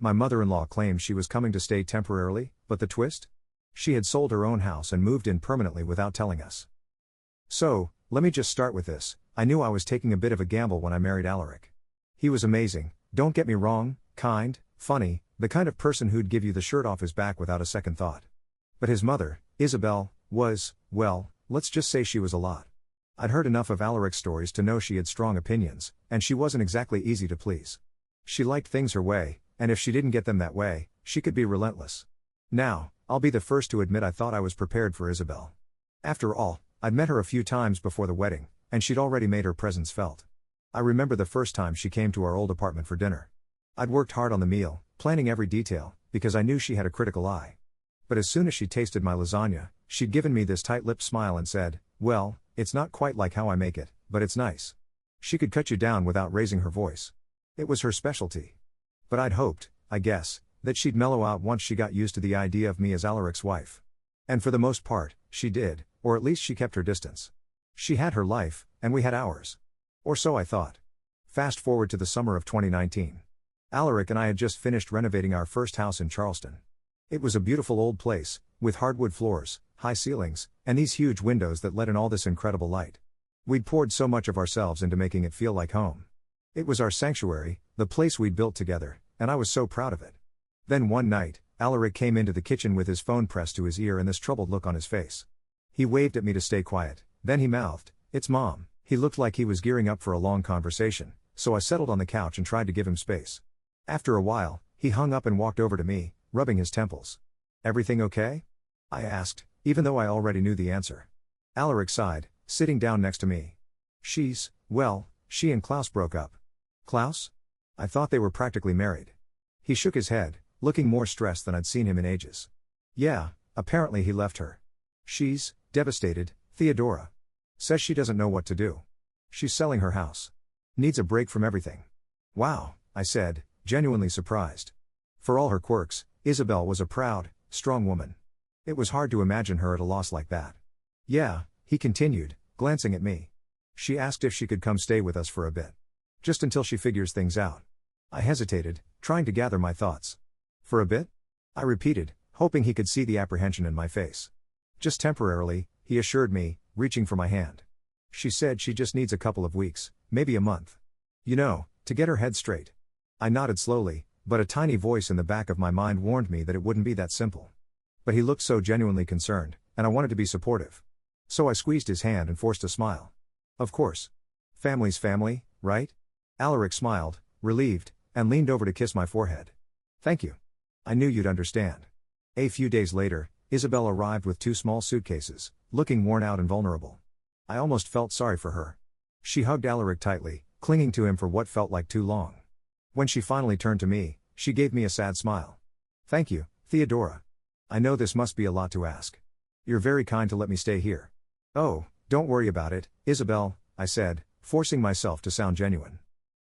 My mother-in-law claimed she was coming to stay temporarily, but the twist? She had sold her own house and moved in permanently without telling us. So, let me just start with this. I knew I was taking a bit of a gamble when I married Alaric. He was amazing, don't get me wrong, kind, funny, the kind of person who'd give you the shirt off his back without a second thought. But his mother, Isabel, was, well, let's just say she was a lot. I'd heard enough of Alaric's stories to know she had strong opinions, and she wasn't exactly easy to please. She liked things her way, and if she didn't get them that way, she could be relentless. Now, I'll be the first to admit I thought I was prepared for Isabel. After all, I'd met her a few times before the wedding, and she'd already made her presence felt. I remember the first time she came to our old apartment for dinner. I'd worked hard on the meal, planning every detail, because I knew she had a critical eye. But as soon as she tasted my lasagna, she'd given me this tight-lipped smile and said, "Well, it's not quite like how I make it, but it's nice." She could cut you down without raising her voice. It was her specialty. But I'd hoped, I guess, that she'd mellow out once she got used to the idea of me as Alaric's wife. And for the most part, she did, or at least she kept her distance. She had her life, and we had ours. Or so I thought. Fast forward to the summer of 2019. Alaric and I had just finished renovating our first house in Charleston. It was a beautiful old place, with hardwood floors, high ceilings, and these huge windows that let in all this incredible light. We'd poured so much of ourselves into making it feel like home. It was our sanctuary, the place we'd built together, and I was so proud of it. Then one night, Alaric came into the kitchen with his phone pressed to his ear and this troubled look on his face. He waved at me to stay quiet, then he mouthed, "It's Mom." He looked like he was gearing up for a long conversation, so I settled on the couch and tried to give him space. After a while, he hung up and walked over to me, rubbing his temples. "Everything okay?" I asked, even though I already knew the answer. Alaric sighed, sitting down next to me. Well, she and Klaus broke up." "Klaus? I thought they were practically married." He shook his head, looking more stressed than I'd seen him in ages. "Yeah, apparently he left her. She's devastated, Theodora. Says she doesn't know what to do. She's selling her house. Needs a break from everything." "Wow," I said, genuinely surprised. For all her quirks, Isabel was a proud, strong woman. It was hard to imagine her at a loss like that. "Yeah," he continued, glancing at me. "She asked if she could come stay with us for a bit. Just until she figures things out." I hesitated, trying to gather my thoughts. "For a bit?" I repeated, hoping he could see the apprehension in my face. "Just temporarily," he assured me, reaching for my hand. "She said she just needs a couple of weeks, maybe a month. You know, to get her head straight." I nodded slowly, but a tiny voice in the back of my mind warned me that it wouldn't be that simple. But he looked so genuinely concerned, and I wanted to be supportive. So I squeezed his hand and forced a smile. "Of course. Family's family, right?" Alaric smiled, relieved, and leaned over to kiss my forehead. "Thank you. I knew you'd understand." A few days later, Isabel arrived with 2 small suitcases, looking worn out and vulnerable. I almost felt sorry for her. She hugged Alaric tightly, clinging to him for what felt like too long. When she finally turned to me, she gave me a sad smile. "Thank you, Theodora. I know this must be a lot to ask. You're very kind to let me stay here." "Oh, don't worry about it, Isabel," I said, forcing myself to sound genuine.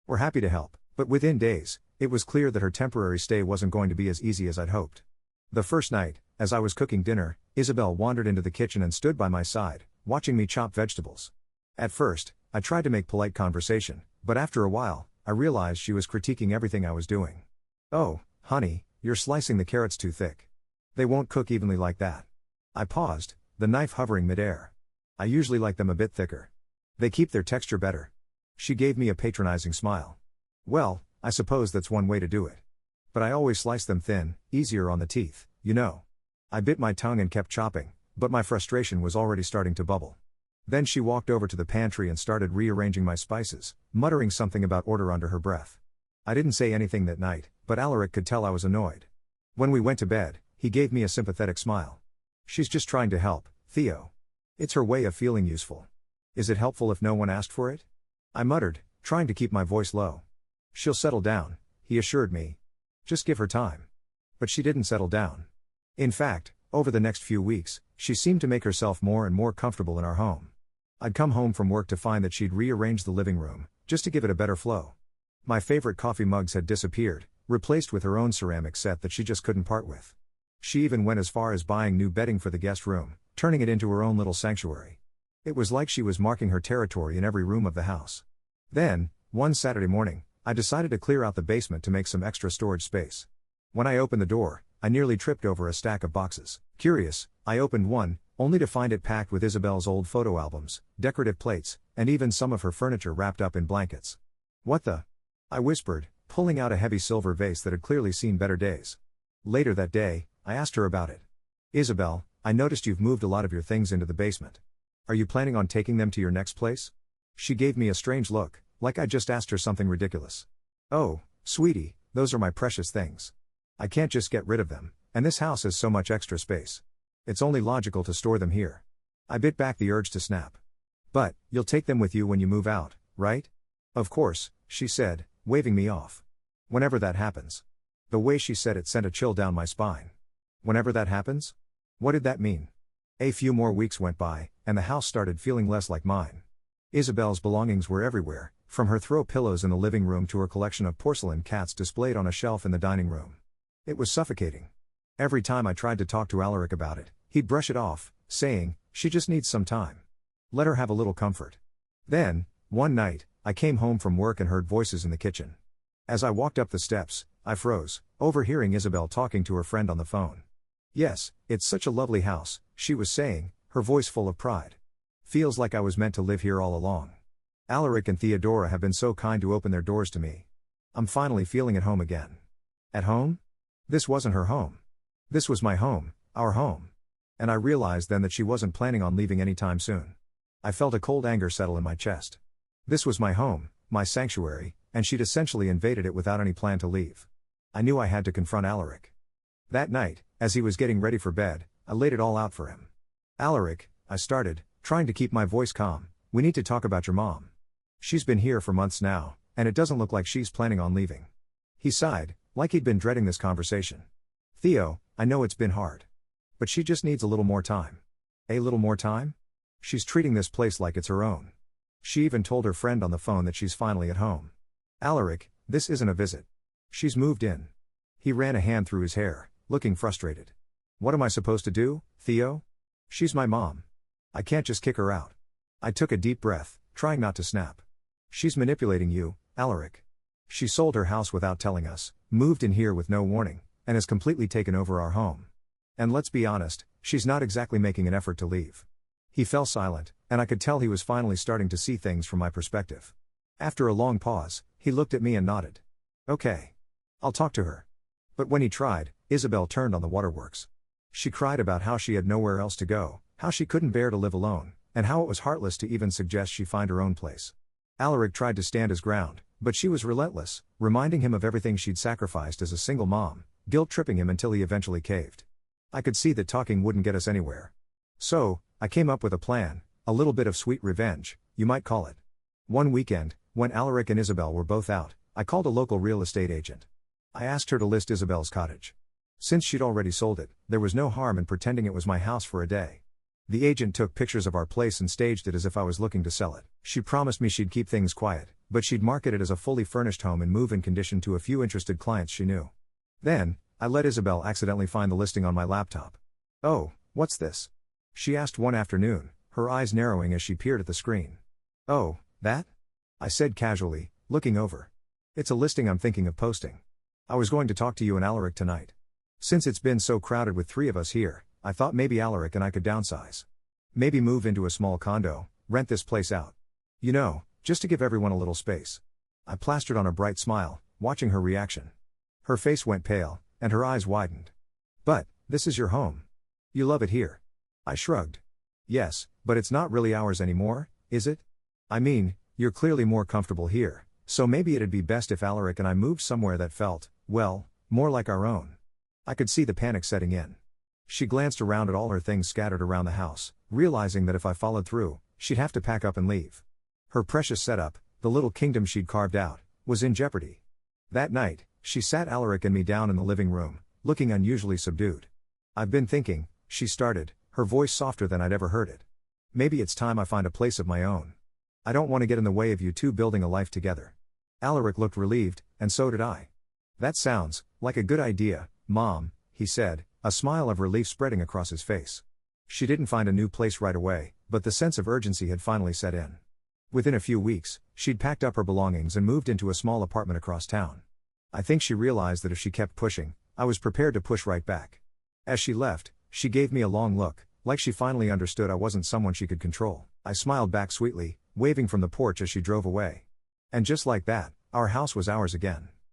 "We're happy to help." But within days, it was clear that her temporary stay wasn't going to be as easy as I'd hoped. The first night, as I was cooking dinner, Isabel wandered into the kitchen and stood by my side, watching me chop vegetables. At first, I tried to make polite conversation, but after a while, I realized she was critiquing everything I was doing. "Oh, honey, you're slicing the carrots too thick. They won't cook evenly like that." I paused, the knife hovering midair. "I usually like them a bit thicker. They keep their texture better." She gave me a patronizing smile. "Well, I suppose that's one way to do it. But I always slice them thin, easier on the teeth, you know." I bit my tongue and kept chopping, but my frustration was already starting to bubble. Then she walked over to the pantry and started rearranging my spices, muttering something about order under her breath. I didn't say anything that night, but Alaric could tell I was annoyed. When we went to bed, he gave me a sympathetic smile. "She's just trying to help, Theo. It's her way of feeling useful. Is it helpful if no one asked for it?" I muttered, trying to keep my voice low. "She'll settle down," he assured me. "Just give her time." But she didn't settle down. In fact, over the next few weeks, she seemed to make herself more and more comfortable in our home. I'd come home from work to find that she'd rearranged the living room, just to give it a better flow. My favorite coffee mugs had disappeared, replaced with her own ceramic set that she just couldn't part with. She even went as far as buying new bedding for the guest room, turning it into her own little sanctuary. It was like she was marking her territory in every room of the house. Then, one Saturday morning, I decided to clear out the basement to make some extra storage space. When I opened the door, I nearly tripped over a stack of boxes. Curious, I opened one, only to find it packed with Isabel's old photo albums, decorative plates, and even some of her furniture wrapped up in blankets. "What the?" I whispered, pulling out a heavy silver vase that had clearly seen better days. Later that day, I asked her about it. "Isabel, I noticed you've moved a lot of your things into the basement. Are you planning on taking them to your next place?" She gave me a strange look, like I just asked her something ridiculous. "Oh, sweetie, those are my precious things. I can't just get rid of them, and this house has so much extra space. It's only logical to store them here." I bit back the urge to snap. "But, you'll take them with you when you move out, right?" "Of course," she said, waving me off. "Whenever that happens." The way she said it sent a chill down my spine. Whenever that happens? What did that mean? A few more weeks went by, and the house started feeling less like mine. Isabel's belongings were everywhere, from her throw pillows in the living room to her collection of porcelain cats displayed on a shelf in the dining room. It was suffocating. Every time I tried to talk to Alaric about it, he'd brush it off, saying, "She just needs some time. Let her have a little comfort." Then, one night, I came home from work and heard voices in the kitchen. As I walked up the steps, I froze, overhearing Isabel talking to her friend on the phone. "Yes, it's such a lovely house," she was saying, her voice full of pride. "Feels like I was meant to live here all along. Alaric and Theodora have been so kind to open their doors to me. I'm finally feeling at home again." At home? This wasn't her home. This was my home, our home. And I realized then that she wasn't planning on leaving anytime soon. I felt a cold anger settle in my chest. This was my home, my sanctuary, and she'd essentially invaded it without any plan to leave. I knew I had to confront Alaric. That night, as he was getting ready for bed, I laid it all out for him. "Alaric," I started, trying to keep my voice calm, "we need to talk about your mom. She's been here for months now, and it doesn't look like she's planning on leaving." He sighed, like he'd been dreading this conversation. "Theo, I know it's been hard. But she just needs a little more time." "A little more time?" "She's treating this place like it's her own. She even told her friend on the phone that she's finally at home." "Alaric, this isn't a visit. She's moved in." He ran a hand through his hair, looking frustrated. "What am I supposed to do, Theo? She's my mom. I can't just kick her out." I took a deep breath, trying not to snap. "She's manipulating you, Alaric. She sold her house without telling us, moved in here with no warning, and has completely taken over our home. And let's be honest, she's not exactly making an effort to leave." He fell silent, and I could tell he was finally starting to see things from my perspective. After a long pause, he looked at me and nodded. "Okay. I'll talk to her." But when he tried, Isabel turned on the waterworks. She cried about how she had nowhere else to go, how she couldn't bear to live alone, and how it was heartless to even suggest she find her own place. Alaric tried to stand his ground, but she was relentless, reminding him of everything she'd sacrificed as a single mom, guilt-tripping him until he eventually caved. I could see that talking wouldn't get us anywhere. So, I came up with a plan, a little bit of sweet revenge, you might call it. One weekend, when Alaric and Isabel were both out, I called a local real estate agent. I asked her to list Isabel's cottage. Since she'd already sold it, there was no harm in pretending it was my house for a day. The agent took pictures of our place and staged it as if I was looking to sell it. She promised me she'd keep things quiet, but she'd market it as a fully furnished home in move-in condition to a few interested clients she knew. Then, I let Isabel accidentally find the listing on my laptop. "Oh, what's this?" she asked one afternoon, her eyes narrowing as she peered at the screen. "Oh, that?" I said casually, looking over. "It's a listing I'm thinking of posting. I was going to talk to you and Alaric tonight. Since it's been so crowded with three of us here, I thought maybe Alaric and I could downsize. Maybe move into a small condo, rent this place out. You know, just to give everyone a little space." I plastered on a bright smile, watching her reaction. Her face went pale, and her eyes widened. "But, this is your home. You love it here." I shrugged. "Yes, but it's not really ours anymore, is it? I mean, you're clearly more comfortable here, so maybe it'd be best if Alaric and I moved somewhere that felt, well, more like our own." I could see the panic setting in. She glanced around at all her things scattered around the house, realizing that if I followed through, she'd have to pack up and leave. Her precious setup, the little kingdom she'd carved out, was in jeopardy. That night, she sat Alaric and me down in the living room, looking unusually subdued. "I've been thinking," she started, her voice softer than I'd ever heard it. "Maybe it's time I find a place of my own. I don't want to get in the way of you two building a life together." Alaric looked relieved, and so did I. "That sounds like a good idea, Mom," he said, a smile of relief spreading across his face. She didn't find a new place right away, but the sense of urgency had finally set in. Within a few weeks, she'd packed up her belongings and moved into a small apartment across town. I think she realized that if she kept pushing, I was prepared to push right back. As she left, she gave me a long look, like she finally understood I wasn't someone she could control. I smiled back sweetly, waving from the porch as she drove away. And just like that, our house was ours again.